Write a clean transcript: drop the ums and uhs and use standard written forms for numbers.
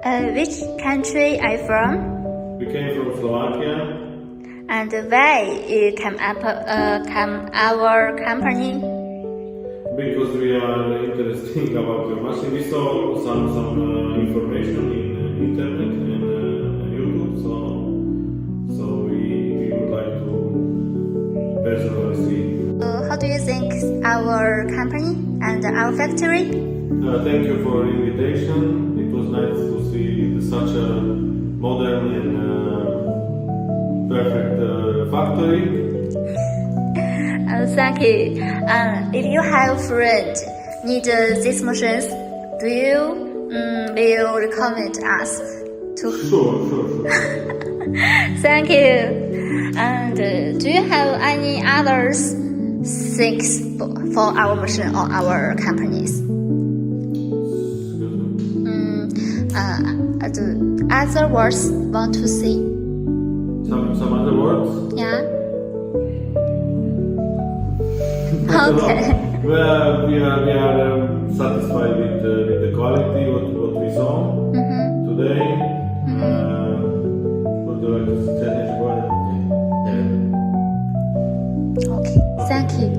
Which country are you from? We came from Slovakia. And why you come our company? Because we are interested about your machine. We saw some information in internet and YouTube, so we would like to personally see. How do you think our company and our factory? Thank you for the invitation. It was nice to see such a modern and perfect factory. Thank you. If you have friends need these machines, do you will recommend us to? Sure. Thank you. And do you have any other things for our machine or our companies? Other words want to say? Some other words? Yeah. Okay. Well, we are satisfied with the quality what we saw today. Would you like to say anything about it? Okay. Thank you.